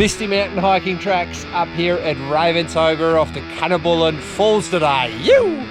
Misty mountain hiking tracks up here at Ravenshoe off the Cannabullen Falls today. You!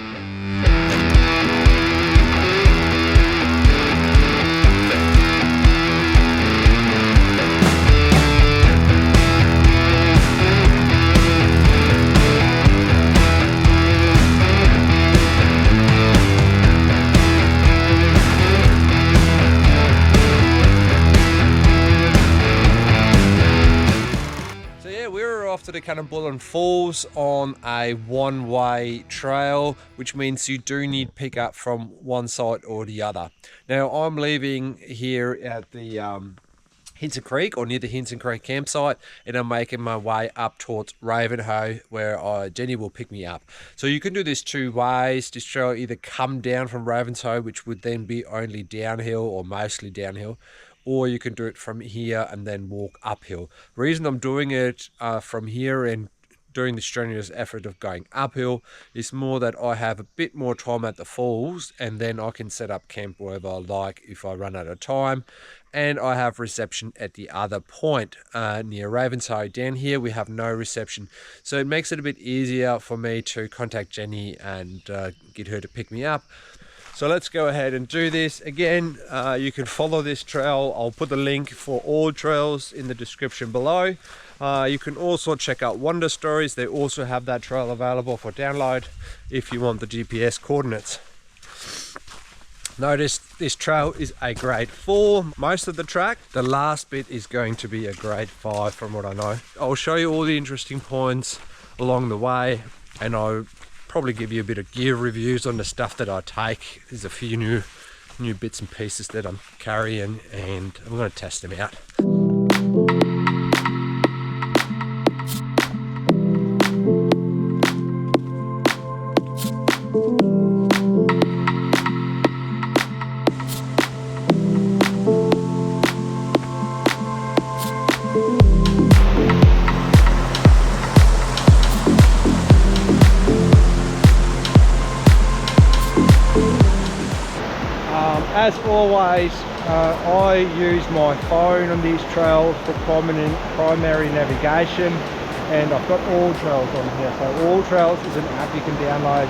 Off to the Cannabullen Falls on a one-way trail, which means you do need pickup from one side or the other. Now I'm leaving here at the Hinton Creek, or near the Hinton Creek campsite, and I'm making my way up towards Ravenhoe, where Jenny will pick me up. So you can do this two ways. This trail either come down from Ravenshoe, which would then be only downhill or mostly downhill, or you can do it from here and then walk uphill. The reason I'm doing it from here and doing the strenuous effort of going uphill is more that I have a bit more time at the falls, and then I can set up camp wherever I like if I run out of time, and I have reception at the other point near Ravenshoe. Down here we have no reception, so it makes it a bit easier for me to contact Jenny and get her to pick me up. So let's go ahead and do this. Again, you can follow this trail. I'll put the link for all trails in the description below. You can also check out Wonder Stories. They also have that trail available for download if you want the GPS coordinates. Notice this trail is a grade 4 most of the track. The last bit is going to be a grade 5 from what I know. I'll show you all the interesting points along the way, and I'll probably give you a bit of gear reviews on the stuff that I take. There's a few new bits and pieces that I'm carrying, and I'm going to test them out. As always, I use my phone on these trails for primary navigation, and I've got All Trails on here. So All Trails is an app you can download,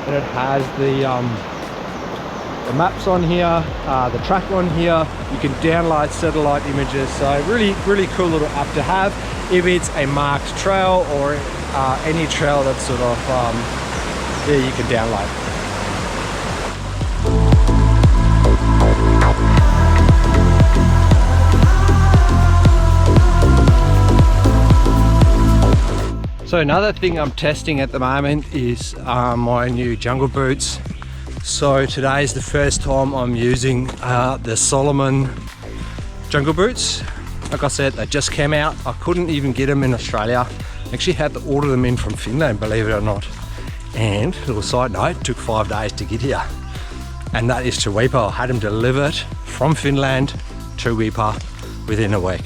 and it has the maps on here, the track on here. You can download satellite images, so really cool little app to have if it's a marked trail or any trail that's sort of you can download. So another thing I'm testing at the moment is my new jungle boots. So today is the first time I'm using the Solomon jungle boots. Like I said, they just came out. I couldn't even get them in Australia. I actually had to order them in from Finland, believe it or not. And little side note, it took 5 days to get here. And that is to Weipa. I had them delivered from Finland to Weipa within a week.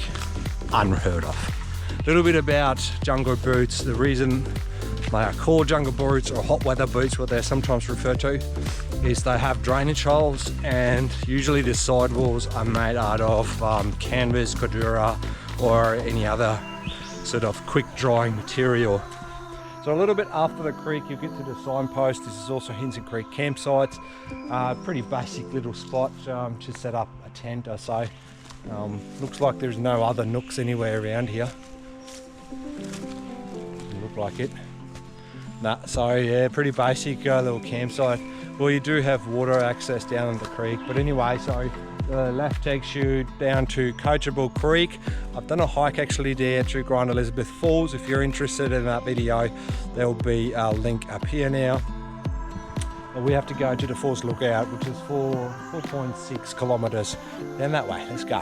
Unheard of. A little bit about jungle boots. The reason they are called jungle boots, or hot weather boots, what they're sometimes referred to, is they have drainage holes, and usually the sidewalls are made out of canvas, cordura, or any other sort of quick drying material. So a little bit after the creek you get to the signpost. This is also Hinton Creek campsite. Pretty basic little spot to set up a tent or so. Looks like there's no other nooks anywhere around here. Doesn't look like it. Nah, so yeah, pretty basic little campsite. Well, you do have water access down the creek, but anyway, so the left takes you down to Coachable Creek. I've done a hike actually there to Grand Elizabeth Falls. If you're interested in that video, there will be a link up here now. But we have to go to the Falls Lookout, which is 4.6 kilometers down that way. Let's go.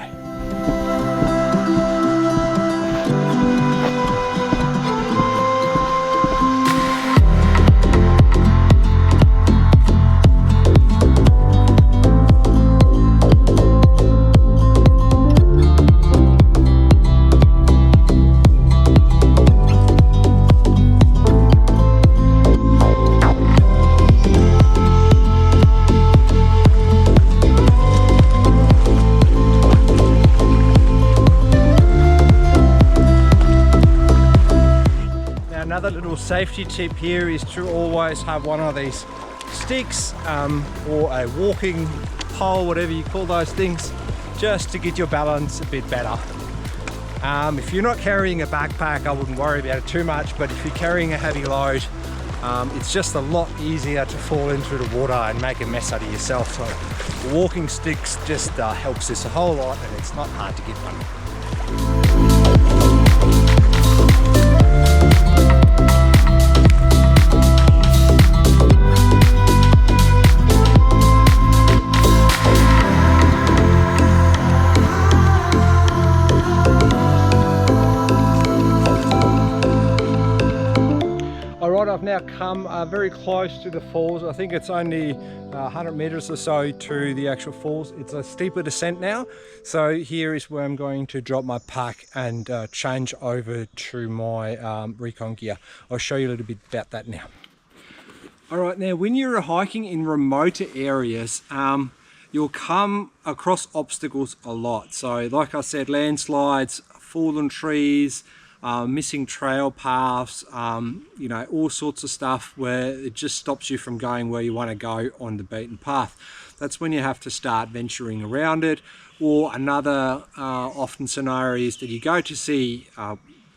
Another little safety tip here is to always have one of these sticks or a walking pole, whatever you call those things, just to get your balance a bit better. If you're not carrying a backpack, I wouldn't worry about it too much, but if you're carrying a heavy load, it's just a lot easier to fall into the water and make a mess out of yourself. So walking sticks just helps this a whole lot, and it's not hard to get one. Alright, I've now come very close to the falls. I think it's only 100 meters or so to the actual falls. It's a steeper descent now. So here is where I'm going to drop my pack and change over to my recon gear. I'll show you a little bit about that now. Alright, now when you're hiking in remote areas, you'll come across obstacles a lot. So like I said, landslides, fallen trees, missing trail paths, you know, all sorts of stuff where it just stops you from going where you want to go on the beaten path. That's when you have to start venturing around it. Or another often scenario is that you go to see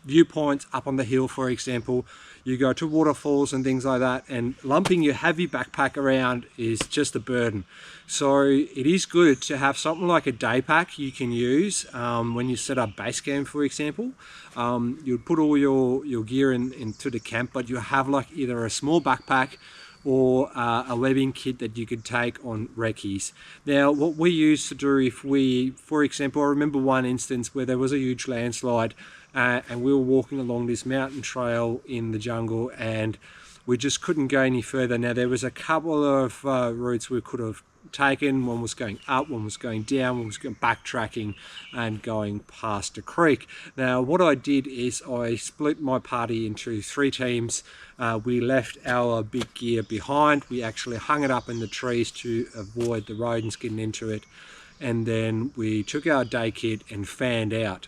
viewpoints up on the hill, for example. You go to waterfalls and things like that, and lumping your heavy backpack around is just a burden. So it is good to have something like a day pack you can use when you set up base camp, for example. You'd put all your gear into the camp, but you have like either a small backpack or a webbing kit that you could take on recce's. Now, what we used to do if we, for example, I remember one instance where there was a huge landslide and we were walking along this mountain trail in the jungle and we just couldn't go any further. Now, there was a couple of routes we could have taken. One was going up, one was going down, one was going backtracking and going past a creek. Now, what I did is I split my party into 3 teams. We left our big gear behind. We actually hung it up in the trees to avoid the rodents getting into it. And then we took our day kit and fanned out.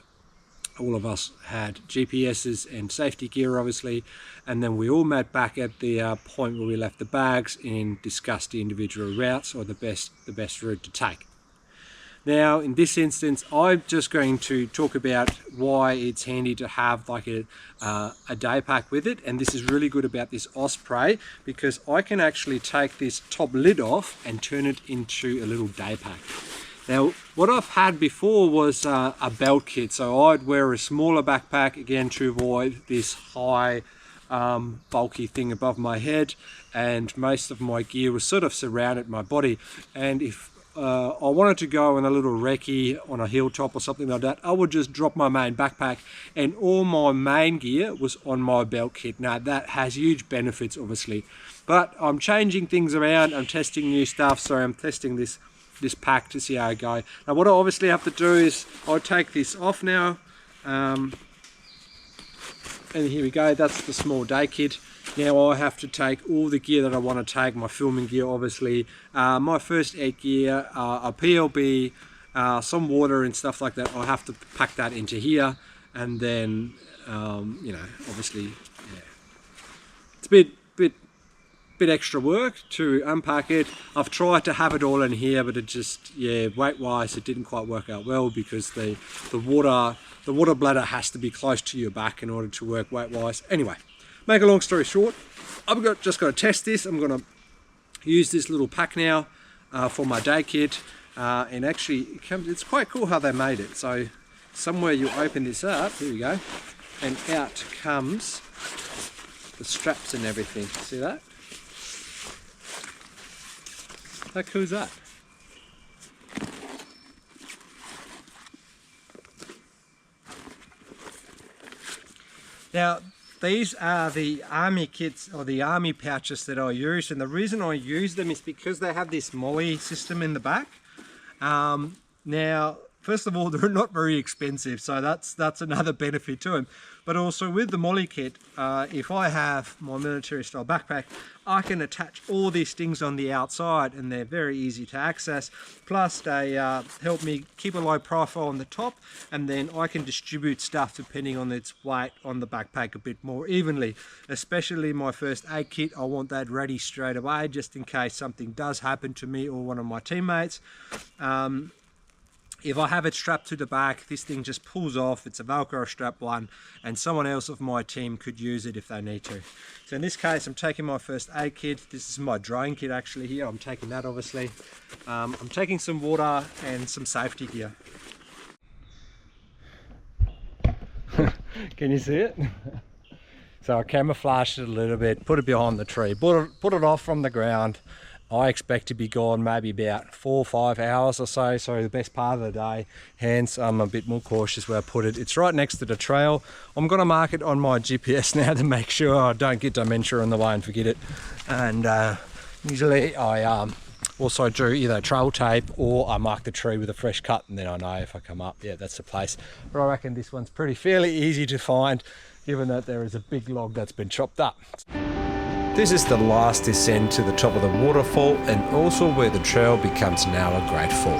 All of us had GPSs and safety gear, obviously, and then we all met back at the point where we left the bags and discussed the individual routes or the best route to take. Now, in this instance, I'm just going to talk about why it's handy to have like a day pack with it, and this is really good about this Osprey because I can actually take this top lid off and turn it into a little day pack. Now, what I've had before was a belt kit, so I'd wear a smaller backpack, again, to avoid this high, bulky thing above my head, and most of my gear was sort of surrounded my body. And if I wanted to go on a little recce on a hilltop or something like that, I would just drop my main backpack, and all my main gear was on my belt kit. Now, that has huge benefits, obviously, but I'm changing things around, I'm testing new stuff, so I'm testing this pack to see how I go. Now, what I obviously have to do is I'll take this off now, and here we go, that's the small day kit. Now I have to take all the gear that I want to take, my filming gear obviously, my first aid gear, a PLB, some water and stuff like that. I'll have to pack that into here, and then you know, obviously, yeah, it's a bit extra work to unpack it. I've tried to have it all in here, but it just, yeah, weight wise it didn't quite work out well because the water bladder has to be close to your back in order to work weight wise. Anyway, make a long story short, I've just got to test this. I'm going to use this little pack now for my day kit, and actually it's quite cool how they made it. So somewhere you open this up, here we go, and out comes the straps and everything. See that? How cool is that? Now, these are the army kits or the army pouches that I use, and the reason I use them is because they have this MOLLE system in the back. Now, First of all, they're not very expensive, so that's another benefit to them. But also with the molly kit, if I have my military style backpack, I can attach all these things on the outside and they're very easy to access. Plus they help me keep a low profile on the top, and then I can distribute stuff depending on its weight on the backpack a bit more evenly. Especially my first aid kit, I want that ready straight away just in case something does happen to me or one of my teammates. If I have it strapped to the back, this thing just pulls off. It's a Velcro strap one, and someone else of my team could use it if they need to. So in this case, I'm taking my first aid kit. This is my drying kit actually here. I'm taking that obviously. I'm taking some water and some safety gear. Can you see it? So I camouflaged it a little bit, put it behind the tree, put it off from the ground. I expect to be gone maybe about 4 or 5 hours or so, the best part of the day. Hence, I'm a bit more cautious where I put it. It's right next to the trail. I'm going to mark it on my GPS now to make sure I don't get dementia on the way and forget it. And usually I also do either trail tape or I mark the tree with a fresh cut, and then I know if I come up, yeah, that's the place. But I reckon this one's fairly easy to find, given that there is a big log that's been chopped up. This is the last descent to the top of the waterfall, and also where the trail becomes now a great fall.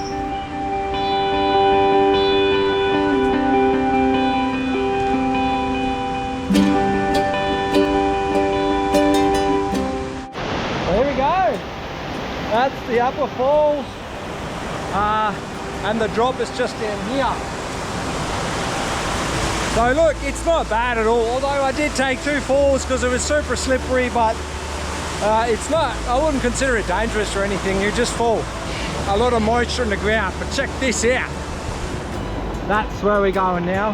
There we go. That's the upper falls, and the drop is just down here. So look, it's not bad at all, although I did take 2 falls because it was super slippery, but it's not, I wouldn't consider it dangerous or anything. You just fall. A lot of moisture in the ground, but check this out. That's where we're going now.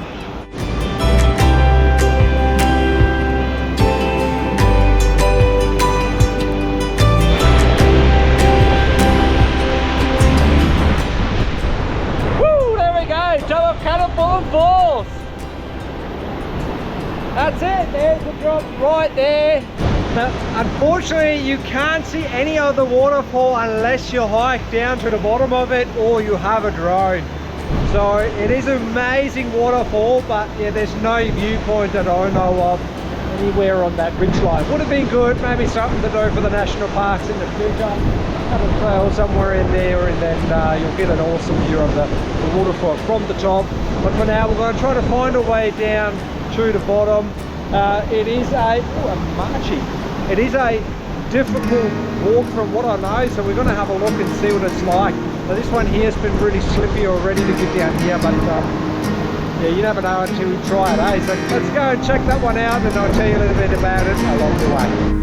Woo, there we go, top of Cannabullen Falls. That's it, there's the drop right there. Now, unfortunately, you can't see any of the waterfall unless you hike down to the bottom of it or you have a drone. So it is an amazing waterfall, but yeah, there's no viewpoint that I know of anywhere on that ridge line. Would have been good, maybe something to do for the national parks in the future. Have a trail somewhere in there, and then you'll get an awesome view of the waterfall from the top. But for now, we're going to try to find a way down to the bottom. It is it is a difficult walk from what I know, so we're going to have a look and see what it's like. So this one here has been really slippy already to get down here, but yeah, you never know until you try it, eh? So let's go and check that one out, and I'll tell you a little bit about it along the way.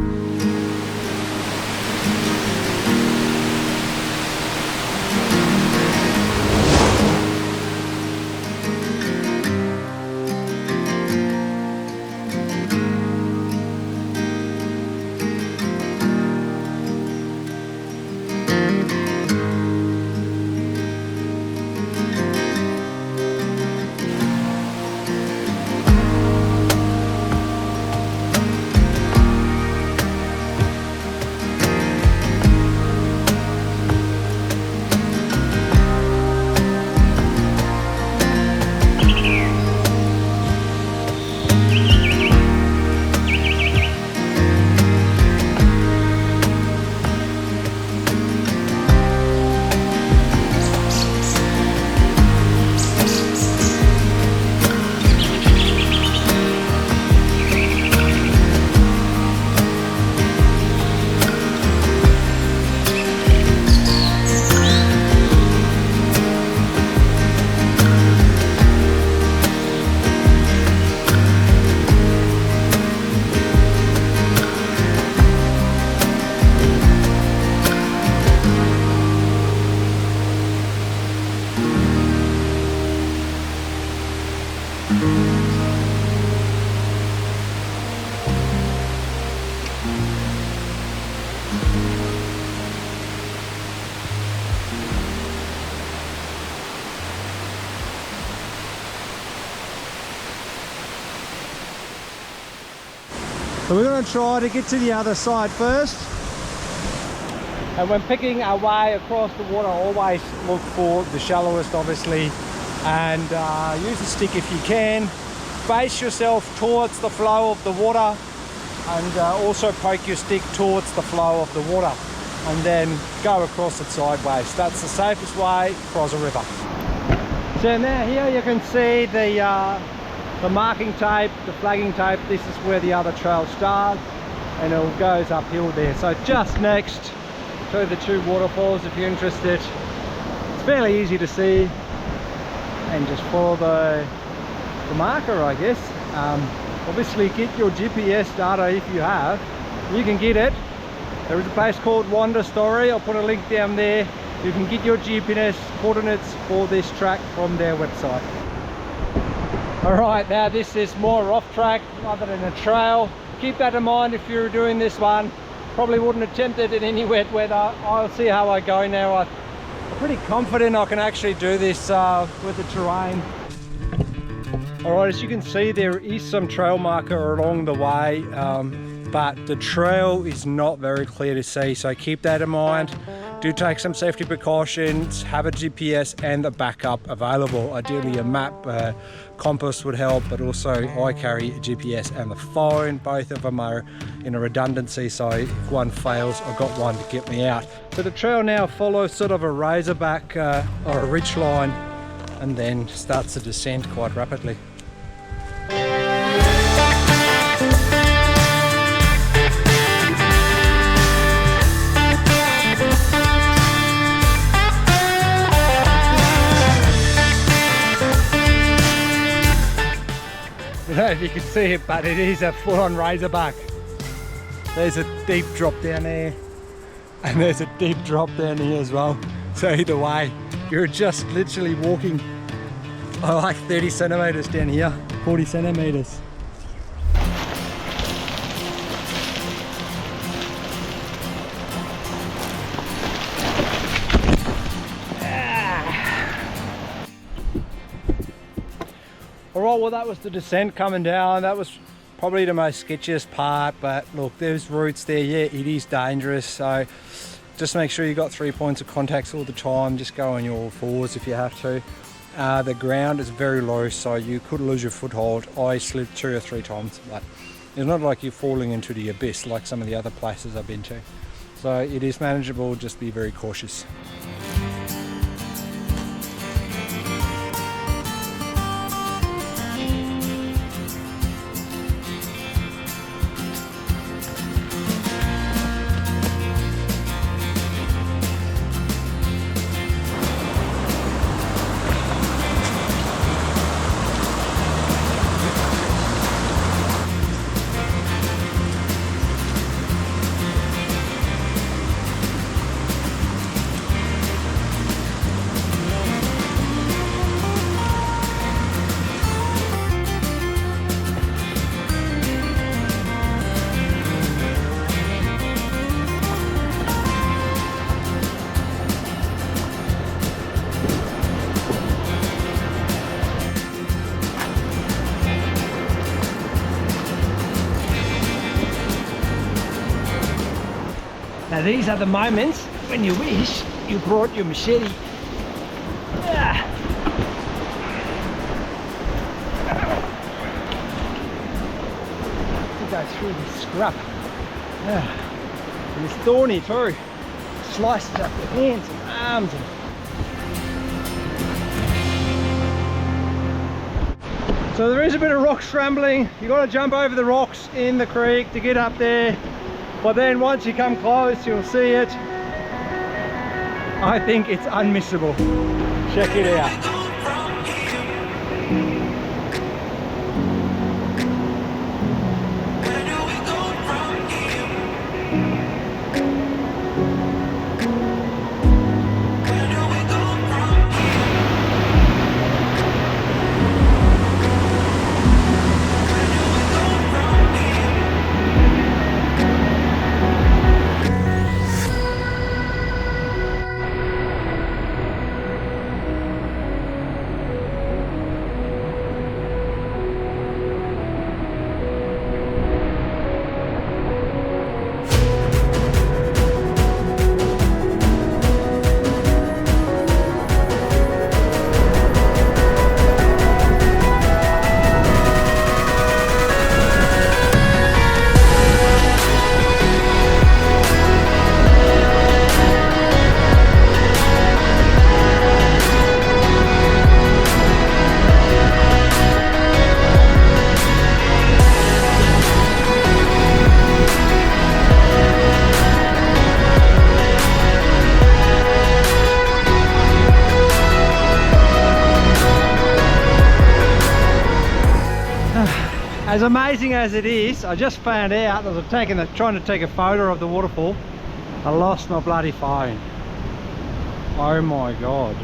So we're going to try to get to the other side first. And when picking our way across the water, always look for the shallowest, obviously, and use a stick if you can. Face yourself towards the flow of the water, and also poke your stick towards the flow of the water, and then go across it sideways. That's the safest way across a river. So now here you can see the marking tape, the flagging tape. This is where the other trail starts, and it goes uphill there. So just next to the two waterfalls, if you're interested. It's fairly easy to see, and just follow the marker, I guess. Obviously get your GPS data if you have. You can get it. There is a place called Wander Story. I'll put a link down there. You can get your GPS coordinates for this track from their website. Alright, now this is more off track rather than a trail. Keep that in mind if you're doing this one. Probably wouldn't attempt it in any wet weather. I'll see how I go now. I'm pretty confident I can actually do this with the terrain. Alright, as you can see, there is some trail marker along the way, but the trail is not very clear to see, so keep that in mind. Do take some safety precautions, have a GPS and a backup available. Ideally a map, compass would help, but also I carry a GPS and the phone. Both of them are in a redundancy, so if one fails, I've got one to get me out. So the trail now follows sort of a razorback or a ridge line, and then starts to descend quite rapidly. I don't know if you can see it, but it is a full-on razorback. There's a deep drop down there, and there's a deep drop down here as well. So either way, you're just literally walking like 30 centimeters down here, 40 centimeters. Alright, well that was the descent coming down. That was probably the most sketchiest part, but look, there's roots there. Yeah, it is dangerous, so just make sure you got 3 points of contacts all the time. Just go on your fours if you have to. The ground is very low, so you could lose your foothold. I slid 2 or 3 times, but it's not like you're falling into the abyss like some of the other places I've been to. So it is manageable, just be very cautious. Now these are the moments when you wish you brought your machete. To go through this scrub. And it's thorny too. Slices up your hands and arms. So there is a bit of rock scrambling. You got to jump over the rocks in the creek to get up there. But then once you come close, you'll see it. I think it's unmissable. Check it out. As amazing as it is, I just found out as I'm trying to take a photo of the waterfall, I lost my bloody phone. Oh my god.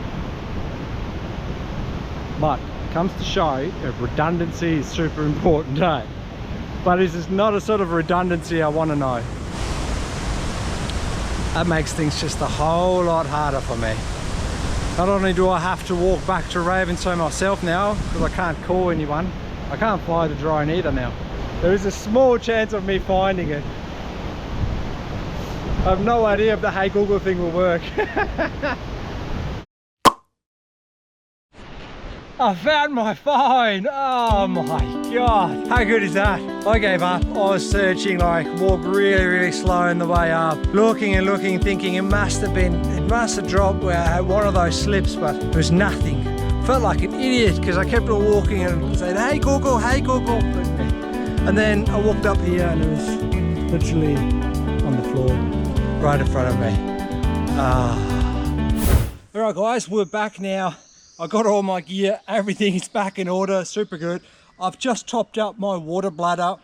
But it comes to show that redundancy is super important, eh? But this is not a sort of redundancy I want to know. That makes things just a whole lot harder for me. Not only do I have to walk back to Ravenshoe myself now, because I can't call anyone, I can't fly the drone either now. There is a small chance of me finding it. I have no idea if the Hey Google thing will work. I found my phone! Oh my god! How good is that? I gave up. I was searching, like, walked really slow on the way up. Looking and looking, thinking it must have dropped where I had one of those slips, but there was nothing. Felt like an idiot because I kept on walking and saying, hey Google, hey Google. And then I walked up here and it was literally on the floor, right in front of me. Alright guys, we're back now. I got all my gear, everything is back in order, super good. I've just topped up my water bladder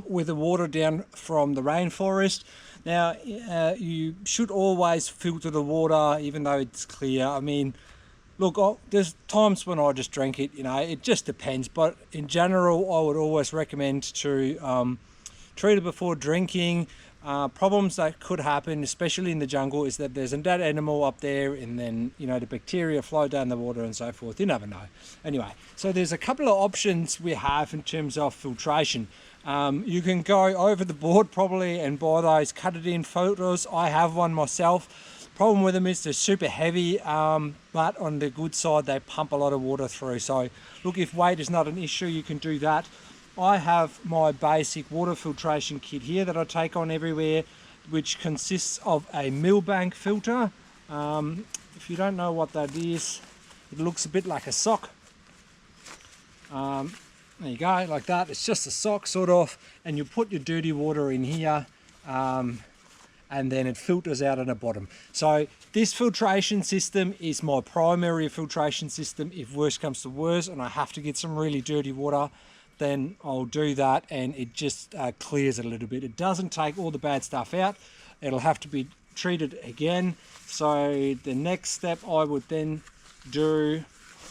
with the water down from the rainforest. Now, you should always filter the water, even though it's clear. I mean, look, there's times when I just drink it, you know, it just depends. But in general, I would always recommend to treat it before drinking. Problems that could happen, especially in the jungle, is that there's a dead animal up there and then, you know, the bacteria flow down the water and so forth. You never know. Anyway, so there's a couple of options we have in terms of filtration. You can go over the board probably and buy those cut-it-in filters. I have one myself. Problem with them is they're super heavy, but on the good side, they pump a lot of water through. So look, if weight is not an issue, you can do that. I have my basic water filtration kit here that I take on everywhere, which consists of a millbank filter. If you don't know what that is, it looks a bit like a sock. There you go, like that. It's just a sock sort of, and you put your dirty water in here, and then it filters out at the bottom. So this filtration system is my primary filtration system. If worse comes to worse and I have to get some really dirty water, then I'll do that, and it just clears it a little bit. It doesn't take all the bad stuff out. It'll have to be treated again. So the next step I would then do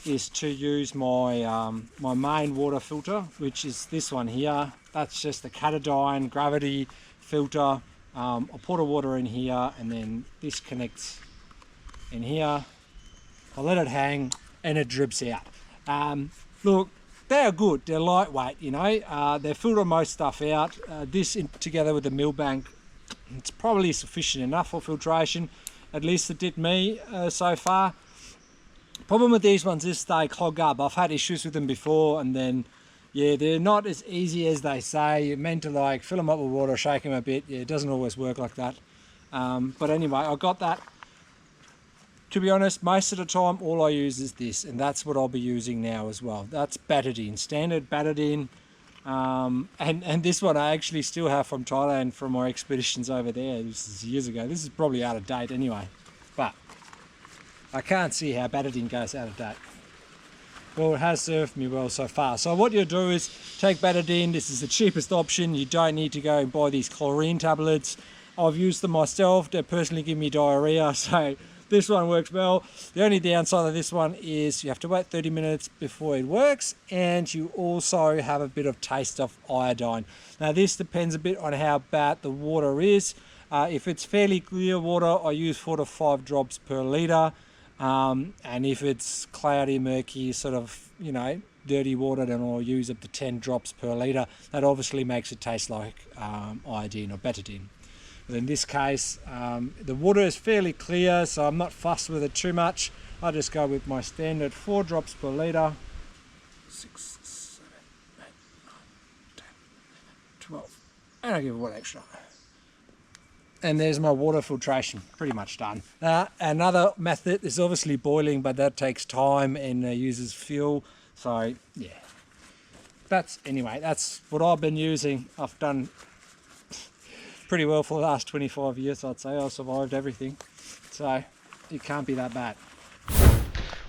is to use my my main water filter, which is this one here. That's just a Cannabullen gravity filter. I'll pour the water in here, and then this connects in here. I'll let it hang, and it drips out. Look, they're good, they're lightweight, you know, they filter most stuff out. This together with the millbank, it's probably sufficient enough for filtration. At least it did me so far. Problem with these ones is they clog up. I've had issues with them before, and then, yeah, they're not as easy as they say. You're meant to like fill them up with water, shake them a bit. Yeah, it doesn't always work like that. But anyway, I got that. To be honest, most of the time, all I use is this, and that's what I'll be using now as well. That's Batidine, standard Batidine. And this one I actually still have from Thailand from my expeditions over there. This is years ago. This is probably out of date anyway. But I can't see how Batidine goes out of date. Well, it has served me well so far. So what you do is take Batidine. This is the cheapest option. You don't need to go and buy these chlorine tablets. I've used them myself. They personally give me diarrhea, so this one works well. The only downside of this one is you have to wait 30 minutes before it works, and you also have a bit of taste of iodine. Now this depends a bit on how bad the water is. If it's fairly clear water, I use 4 to 5 drops per litre. And if it's cloudy, murky, sort of, you know, dirty water, then I'll use up to 10 drops per litre. That obviously makes it taste like iodine or Batidine. But in this case, the water is fairly clear, so I'm not fussed with it too much. I just go with my standard 4 drops per litre. 6, 7, 8, 9, 10, 12. And I'll give it 1 extra. And there's my water filtration, pretty much done. Another method is obviously boiling, but that takes time and uses fuel. So yeah, that's what I've been using. I've done pretty well for the last 25 years, I'd say. I've survived everything, so it can't be that bad.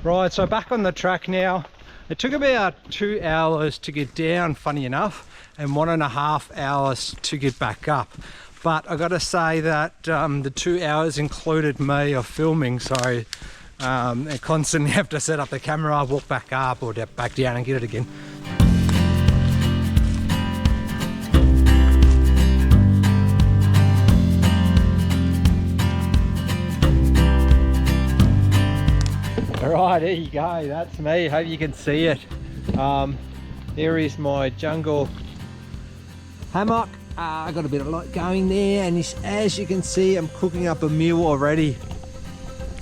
Right, so back on the track now. It took about 2 hours to get down, funny enough, and 1.5 hours to get back up. But I gotta say that the 2 hours included me of filming, so I constantly have to set up the camera, walk back up or back down and get it again. Alright, there you go, that's me. Hope you can see it. There is my jungle hammock. I got a bit of light going there, and as you can see, I'm cooking up a meal already.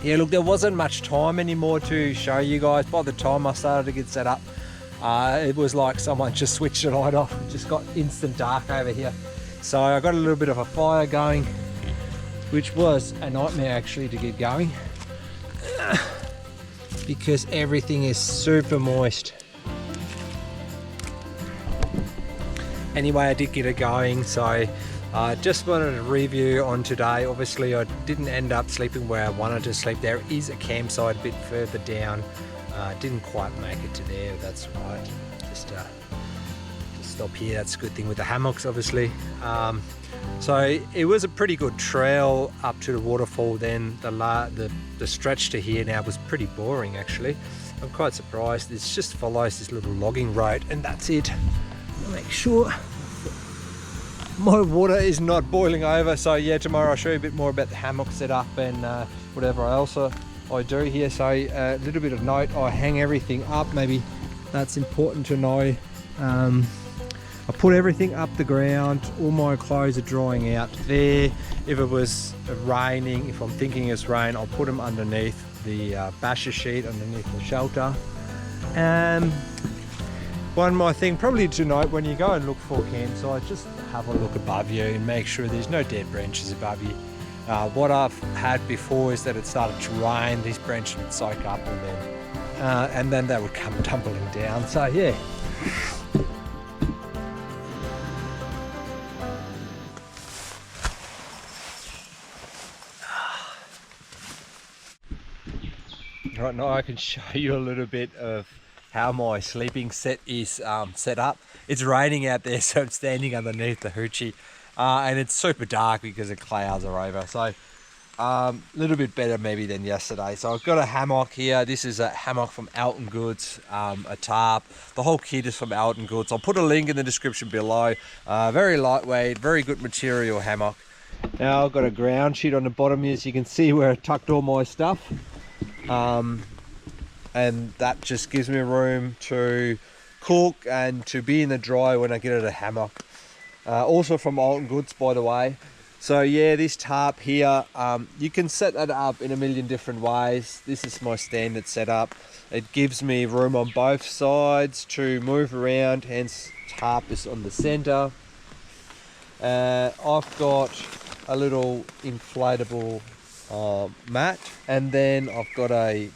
Yeah, look, there wasn't much time anymore to show you guys. By the time I started to get set up, it was like someone just switched the light off. It just got instant dark over here. So I got a little bit of a fire going, which was a nightmare actually to get going because everything is super moist. Anyway, I did get it going, so I just wanted to review on today. Obviously, I didn't end up sleeping where I wanted to sleep. There is a campsite a bit further down. Didn't quite make it to there, that's right. Just stop here, that's a good thing with the hammocks, obviously. So it was a pretty good trail up to the waterfall. Then the stretch to here now was pretty boring actually. I'm quite surprised. It just follows this little logging road and that's it. Make sure my water is not boiling over. So yeah, tomorrow I'll show you a bit more about the hammock setup and whatever else I do here. So a little bit of note, I hang everything up. Maybe that's important to know. I put everything up the ground. All my clothes are drying out there. If it was raining, if I'm thinking it's rain, I'll put them underneath the basher sheet, underneath the shelter. One more thing probably to note, when you go and look for campsites, just have a look above you and make sure there's no dead branches above you. What I've had before is that it started to rain, these branches would soak up and then they would come tumbling down. So yeah. Right now I can show you a little bit of how my sleeping set is set up. It's raining out there, so I'm standing underneath the hoochie and it's super dark because the clouds are over. So a little bit better maybe than yesterday. So I've got a hammock here. This is a hammock from Alton Goods, a tarp. The whole kit is from Alton Goods. I'll put a link in the description below. Very lightweight, very good material hammock. Now I've got a ground sheet on the bottom here, so you can see where I tucked all my stuff. And that just gives me room to cook and to be in the dry when I get at a hammock. Also from Alton Goods, by the way. So yeah, this tarp here, you can set that up in a million different ways. This is my standard setup. It gives me room on both sides to move around, hence tarp is on the center. I've got a little inflatable mat, and then I've got a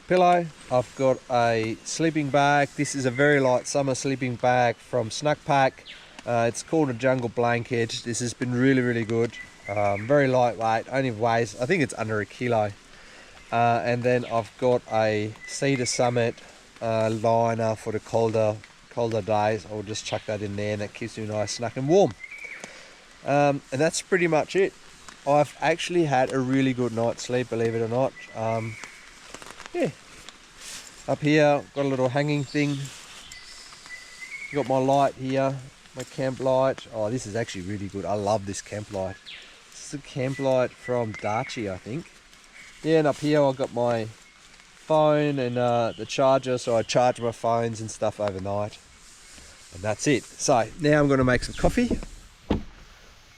pillow. I've got a sleeping bag. This is a very light summer sleeping bag from Snack Pack. It's called a jungle blanket. This has been really good. Very lightweight, only weighs, I think it's under a kilo. And then I've got a Cedar Summit liner for the colder days. I'll just chuck that in there and that keeps me nice, snug and warm. And that's pretty much it. I've actually had a really good night's sleep, believe it or not. Yeah. Up here, got a little hanging thing. Got my light here, my camp light. Oh, this is actually really good. I love this camp light. This is a camp light from Darchi, I think. Yeah, and up here I've got my phone and the charger, so I charge my phones and stuff overnight. And that's it. So now I'm going to make some coffee.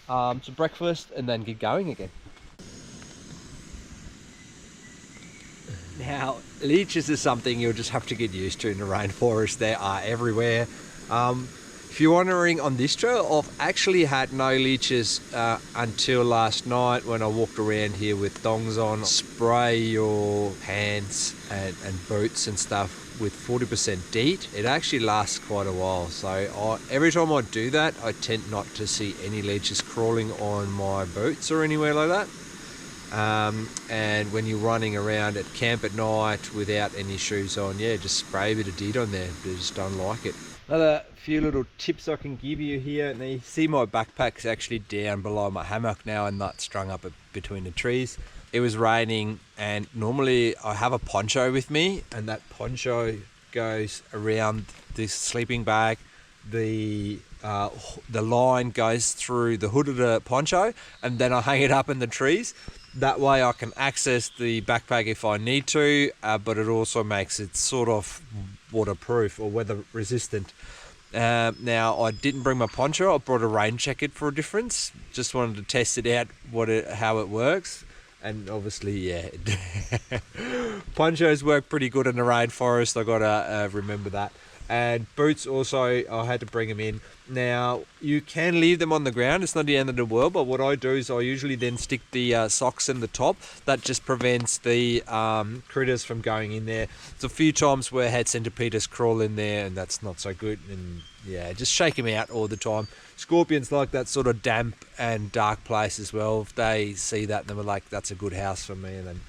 Some breakfast and then get going again. Now, leeches is something you'll just have to get used to in the rainforest. They are everywhere. If you're wondering, on this trail, I've actually had no leeches until last night when I walked around here with thongs on. Spray your hands and boots and stuff with 40% DEET. It actually lasts quite a while. So every time I do that, I tend not to see any leeches crawling on my boots or anywhere like that. And when you're running around at camp at night without any shoes on, yeah, just spray a bit of DID on there. They just don't like it. Another few little tips I can give you here. Now you see my backpack's actually down below my hammock now and not strung up between the trees. It was raining, and normally I have a poncho with me, and that poncho goes around this sleeping bag. The line goes through the hood of the poncho, and then I hang it up in the trees. That way I can access the backpack if I need to, but it also makes it sort of waterproof or weather resistant. Now I didn't bring my poncho. I brought a rain jacket for a difference. Just wanted to test it out, how it works. And obviously, yeah, ponchos work pretty good in the rainforest. I gotta remember that. And boots also, I had to bring them in. Now you can leave them on the ground, it's not the end of the world, but what I do is I usually then stick the socks in the top. That just prevents the critters from going in there. There's a few times where I had centipedes crawl in there, and that's not so good. And yeah, just shake them out all the time. Scorpions like that sort of damp and dark place as well. If they see that, then we're like, that's a good house for me. And then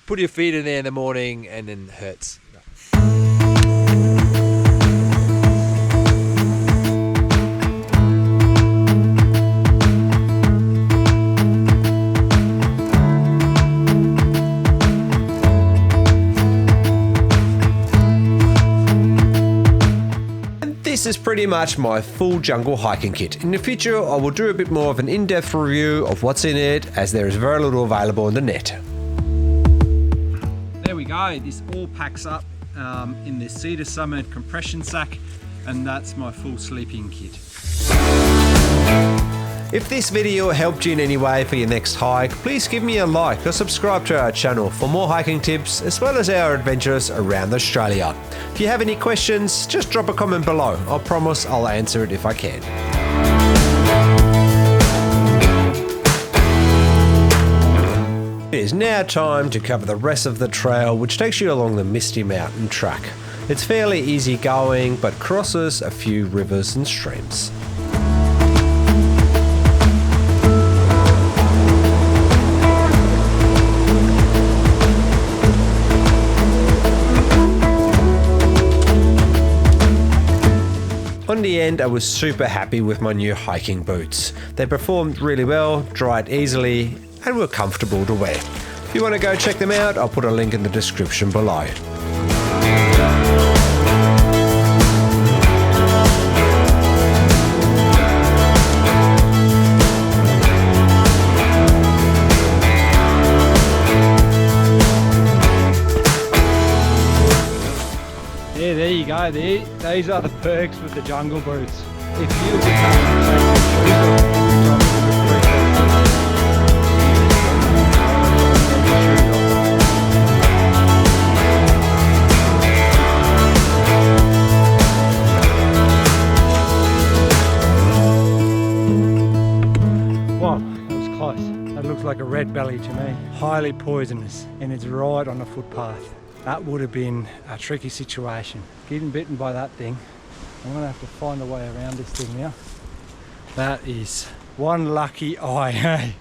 put your feet in there in the morning, and then it hurts. This is pretty much my full jungle hiking kit. In the future, I will do a bit more of an in-depth review of what's in it, as there is very little available on the net. There we go, this all packs up in this Cedar Summit compression sack, and that's my full sleeping kit. If this video helped you in any way for your next hike, please give me a like or subscribe to our channel for more hiking tips as well as our adventures around Australia. If you have any questions, just drop a comment below. I promise I'll answer it if I can. It is now time to cover the rest of the trail, which takes you along the Misty Mountain track. It's fairly easy going, but crosses a few rivers and streams. On the end, I was super happy with my new hiking boots. They performed really well, dried easily, and were comfortable to wear. If you want to go check them out, I'll put a link in the description below. Yeah, there you go. These are the perks with the jungle boots. If you were wow, that was close. That looks like a red belly to me. Highly poisonous, and it's right on the footpath. That would have been a tricky situation. Getting bitten by that thing. I'm gonna have to find a way around this thing now. That is one lucky eye, hey?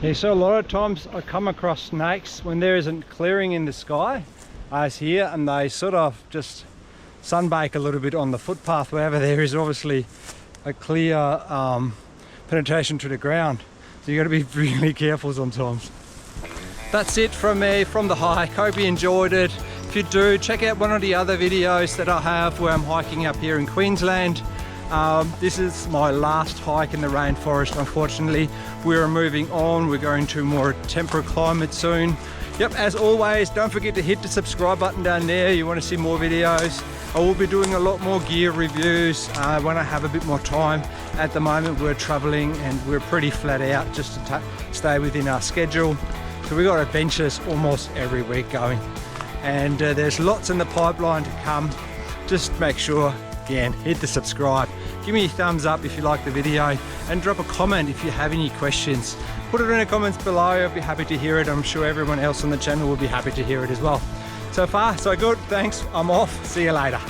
Yeah, so a lot of times I come across snakes when there isn't clearing in the sky, as here, and they sort of just sunbake a little bit on the footpath wherever there is obviously a clear penetration to the ground. So you got to be really careful sometimes. That's it from me, from the hike. Hope you enjoyed it. If you do, check out one of the other videos that I have where I'm hiking up here in Queensland. This is my last hike in the rainforest, unfortunately. We're moving on. We're going to more temperate climate soon. Yep, as always, don't forget to hit the subscribe button down there. You want to see more videos. I will be doing a lot more gear reviews when I have a bit more time. At the moment we're traveling and we're pretty flat out just to stay within our schedule. So we've got adventures almost every week going. And there's lots in the pipeline to come. Just make sure, again, hit the subscribe. Give me a thumbs up if you like the video, and drop a comment if you have any questions. Put it in the comments below, I'll be happy to hear it. I'm sure everyone else on the channel will be happy to hear it as well. So far, so good. Thanks. I'm off. See you later.